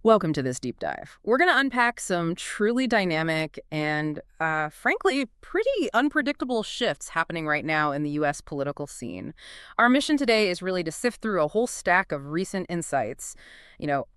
Welcome to this deep dive. We're going to unpack some truly dynamic and, frankly, pretty unpredictable shifts happening right now in the U.S. political scene. Our mission today is really to sift through a whole stack of recent insights,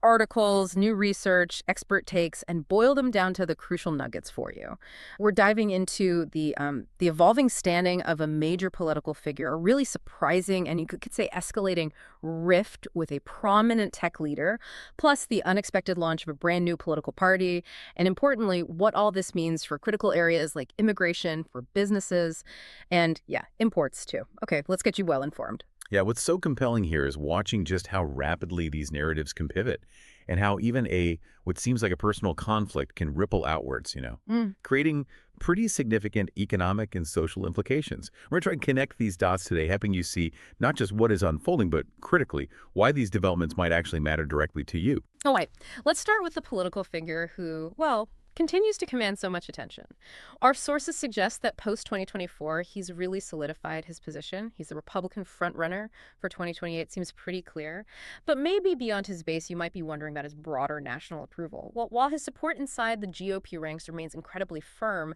articles, new research, expert takes, and boil them down to the crucial nuggets for you. We're diving into the evolving standing of a major political figure, a really surprising and you could say escalating rift with a prominent tech leader, plus the unexpected launch of a brand new political party, and importantly, what all this means for critical areas like immigration, for businesses, and yeah, imports too. Okay, let's get you well informed. Yeah, what's so compelling here is watching just how rapidly these narratives can pivot and how even what seems like a personal conflict can ripple outwards, Mm. creating pretty significant economic and social implications. We're going to try and connect these dots today, helping you see not just what is unfolding, but critically, why these developments might actually matter directly to you. All right, let's start with the political figure who, well, continues to command so much attention. Our sources suggest that post-2024, he's really solidified his position. He's the Republican frontrunner for 2028, seems pretty clear. But maybe beyond his base, you might be wondering about his broader national approval. Well, while his support inside the GOP ranks remains incredibly firm,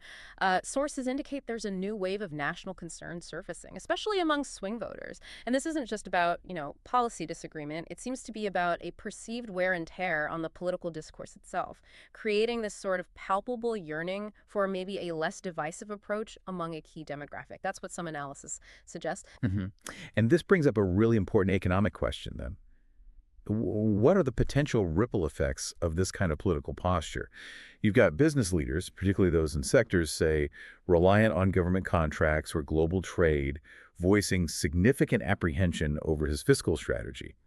sources indicate there's a new wave of national concern surfacing, especially among swing voters. And this isn't just about, policy disagreement. It seems to be about a perceived wear and tear on the political discourse itself, creating this sort of palpable yearning for maybe a less divisive approach among a key demographic. That's what some analysis suggests. hmm And this brings up a really important economic question then. What are the potential ripple effects of this kind of political posture? You've got business leaders, particularly those in sectors, say, reliant on government contracts or global trade, voicing significant apprehension over his fiscal strategy.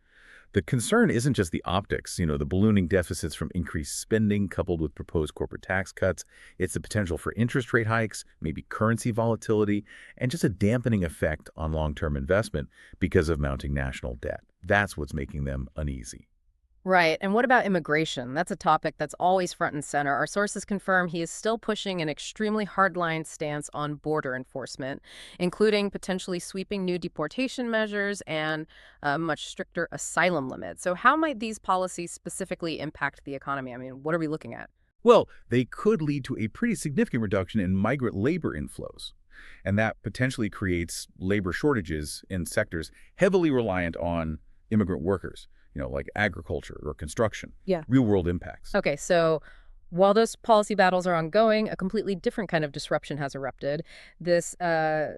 The concern isn't just the optics, the ballooning deficits from increased spending coupled with proposed corporate tax cuts. It's the potential for interest rate hikes, maybe currency volatility, and just a dampening effect on long-term investment because of mounting national debt. That's what's making them uneasy. Right. And what about immigration? That's a topic that's always front and center. Our sources confirm he is still pushing an extremely hardline stance on border enforcement, including potentially sweeping new deportation measures and a much stricter asylum limit. So how might these policies specifically impact the economy? I mean, what are we looking at? Well, they could lead to a pretty significant reduction in migrant labor inflows. And that potentially creates labor shortages in sectors heavily reliant on immigrant workers, like agriculture or construction. Yeah. Real-world impacts. Okay, so while those policy battles are ongoing, a completely different kind of disruption has erupted. This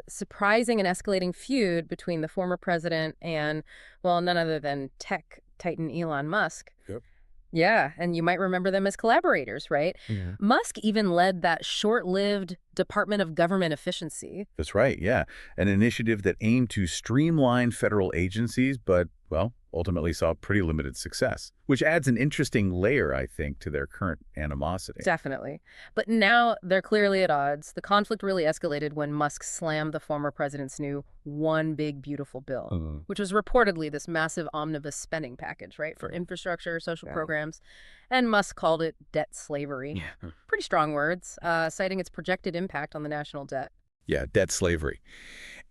surprising and escalating feud between the former president and, well, none other than tech titan Elon Musk. Yep. Yeah, and you might remember them as collaborators, right? Yeah. Musk even led that short-lived Department of Government Efficiency. That's right, yeah. An initiative that aimed to streamline federal agencies, but, well, ultimately saw pretty limited success, which adds an interesting layer, I think, to their current animosity. Definitely. But now they're clearly at odds. The conflict really escalated when Musk slammed the former president's new One Big Beautiful Bill, which was reportedly this massive omnibus spending package, right, for infrastructure, social programs. And Musk called it debt slavery. Yeah. Pretty strong words, citing its projected impact on the national debt. Yeah, debt slavery.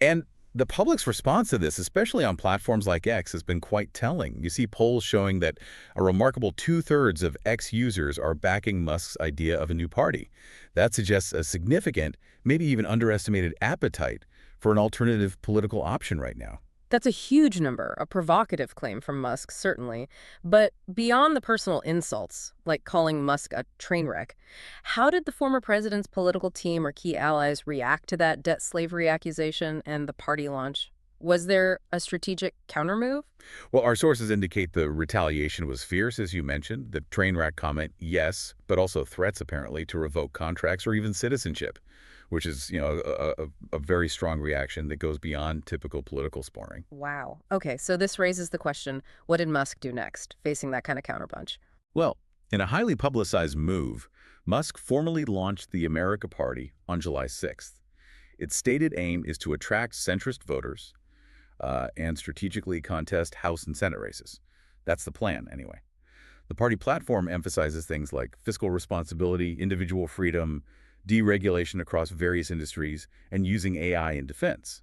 And the public's response to this, especially on platforms like X, has been quite telling. You see polls showing that a remarkable two-thirds of X users are backing Musk's idea of a new party. That suggests a significant, maybe even underestimated appetite for an alternative political option right now. That's a huge number, a provocative claim from Musk, certainly. But beyond the personal insults, like calling Musk a train wreck, how did the former president's political team or key allies react to that debt slavery accusation and the party launch? Was there a strategic countermove? Well, our sources indicate the retaliation was fierce, as you mentioned. The train wreck comment, yes, but also threats, apparently, to revoke contracts or even citizenship, which is, a very strong reaction that goes beyond typical political sparring. Wow. Okay, so this raises the question, what did Musk do next, facing that kind of counterpunch? Well, in a highly publicized move, Musk formally launched the America Party on July 6th. Its stated aim is to attract centrist voters and strategically contest House and Senate races. That's the plan, anyway. The party platform emphasizes things like fiscal responsibility, individual freedom, deregulation across various industries, and using AI in defense.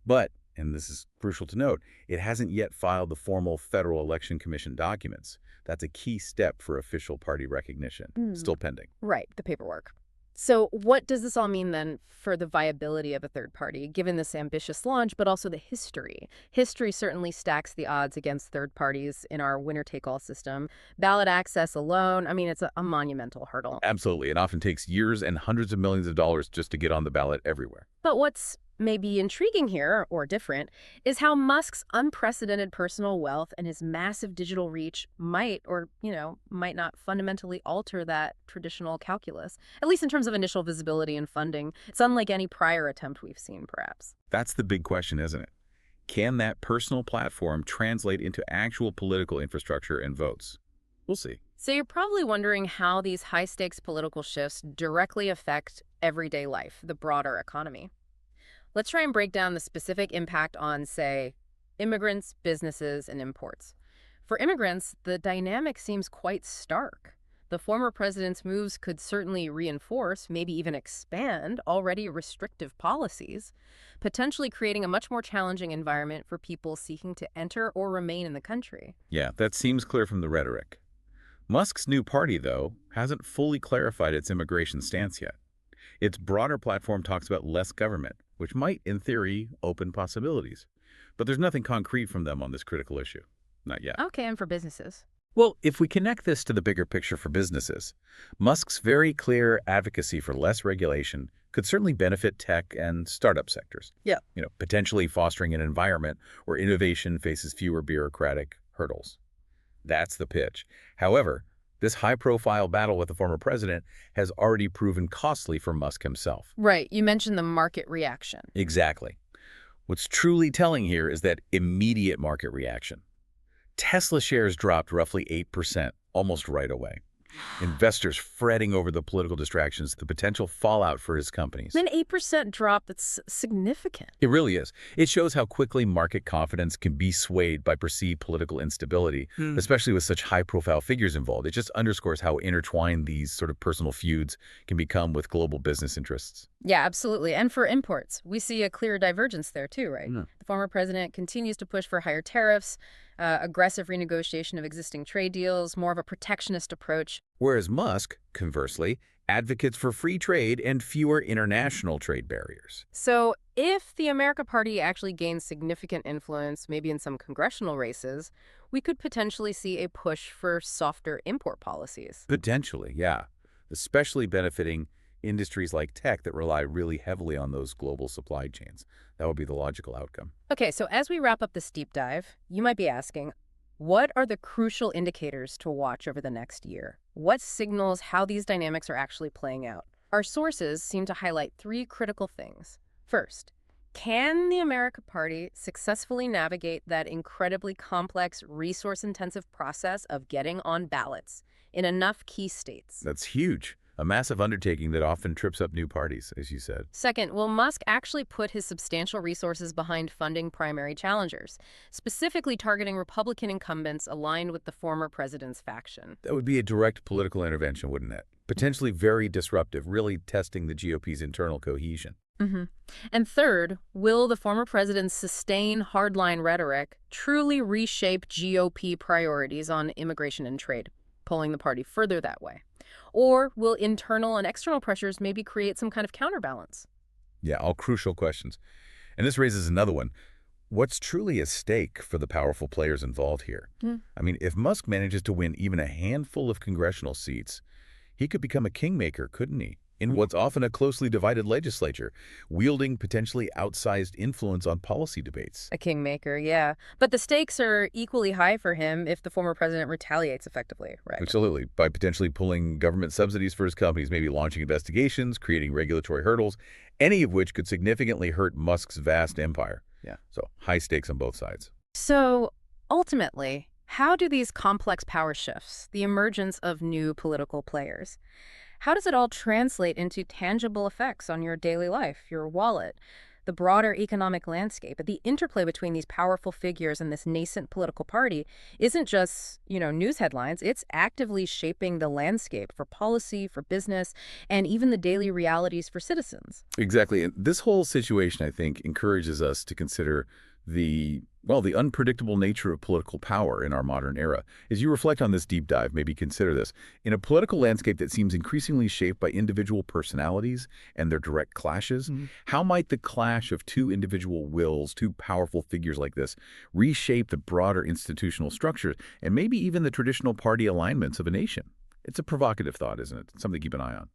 But And this is crucial to note, it hasn't yet filed the formal Federal Election Commission documents. That's a key step for official party recognition. Mm. Still pending. Right, the paperwork. So what does this all mean then for the viability of a third party, given this ambitious launch, but also the history? History certainly stacks the odds against third parties in our winner-take-all system. Ballot access alone, I mean, it's a monumental hurdle. Absolutely. It often takes years and hundreds of millions of dollars just to get on the ballot everywhere. But what's maybe intriguing here, or different, is how Musk's unprecedented personal wealth and his massive digital reach might or, might not fundamentally alter that traditional calculus, at least in terms of initial visibility and funding. It's unlike any prior attempt we've seen, perhaps. That's the big question, isn't it? Can that personal platform translate into actual political infrastructure and votes? We'll see. So you're probably wondering how these high-stakes political shifts directly affect everyday life, the broader economy. Let's try and break down the specific impact on, say, immigrants, businesses, and imports. For immigrants, the dynamic seems quite stark. The former president's moves could certainly reinforce, maybe even expand, already restrictive policies, potentially creating a much more challenging environment for people seeking to enter or remain in the country. Yeah, that seems clear from the rhetoric. Musk's new party, though, hasn't fully clarified its immigration stance yet. Its broader platform talks about less government, which might, in theory, open possibilities. But there's nothing concrete from them on this critical issue. Not yet. Okay, and for businesses? Well, if we connect this to the bigger picture for businesses, Musk's very clear advocacy for less regulation could certainly benefit tech and startup sectors. Yeah. Potentially fostering an environment where innovation faces fewer bureaucratic hurdles. That's the pitch. However, this high-profile battle with the former president has already proven costly for Musk himself. Right. You mentioned the market reaction. Exactly. What's truly telling here is that immediate market reaction. Tesla shares dropped roughly 8%, almost right away. Investors fretting over the political distractions, the potential fallout for his companies. An 8% drop, that's significant. It really is. It shows how quickly market confidence can be swayed by perceived political instability, especially with such high-profile figures involved. It just underscores how intertwined these sort of personal feuds can become with global business interests. Yeah, absolutely. And for imports, we see a clear divergence there too, right? The former president continues to push for higher tariffs, aggressive renegotiation of existing trade deals, more of a protectionist approach. Whereas Musk, conversely, advocates for free trade and fewer international trade barriers. So if the America Party actually gains significant influence, maybe in some congressional races, we could potentially see a push for softer import policies. Potentially, yeah. Especially benefiting industries like tech that rely really heavily on those global supply chains. That would be the logical outcome. Okay, so as we wrap up this deep dive, you might be asking, what are the crucial indicators to watch over the next year? What signals how these dynamics are actually playing out? Our sources seem to highlight three critical things. First, can the America Party successfully navigate that incredibly complex, resource-intensive process of getting on ballots in enough key states? That's huge. A massive undertaking that often trips up new parties, as you said. Second, will Musk actually put his substantial resources behind funding primary challengers, specifically targeting Republican incumbents aligned with the former president's faction? That would be a direct political intervention, wouldn't it? Potentially very disruptive, really testing the GOP's internal cohesion. And third, will the former president's sustained hardline rhetoric truly reshape GOP priorities on immigration and trade, pulling the party further that way? Or will internal and external pressures maybe create some kind of counterbalance? Yeah, all crucial questions. And this raises another one. What's truly at stake for the powerful players involved here? I mean, if Musk manages to win even a handful of congressional seats, he could become a kingmaker, couldn't he? In what's often a closely divided legislature, wielding potentially outsized influence on policy debates. A kingmaker, yeah. But the stakes are equally high for him if the former president retaliates effectively, right? Absolutely. By potentially pulling government subsidies for his companies, maybe launching investigations, creating regulatory hurdles, any of which could significantly hurt Musk's vast empire. Yeah. So high stakes on both sides. So ultimately, how do these complex power shifts, the emergence of new political players, how does it all translate into tangible effects on your daily life, your wallet, the broader economic landscape. The interplay between these powerful figures and this nascent political party isn't just, news headlines. It's actively shaping the landscape for policy, for business, and even the daily realities for citizens. Exactly. And this whole situation, I think, encourages us to consider the unpredictable nature of political power in our modern era. As you reflect on this deep dive, maybe consider this. In a political landscape that seems increasingly shaped by individual personalities and their direct clashes, how might the clash of two individual wills, two powerful figures like this, reshape the broader institutional structures and maybe even the traditional party alignments of a nation? It's a provocative thought, isn't it? Something to keep an eye on.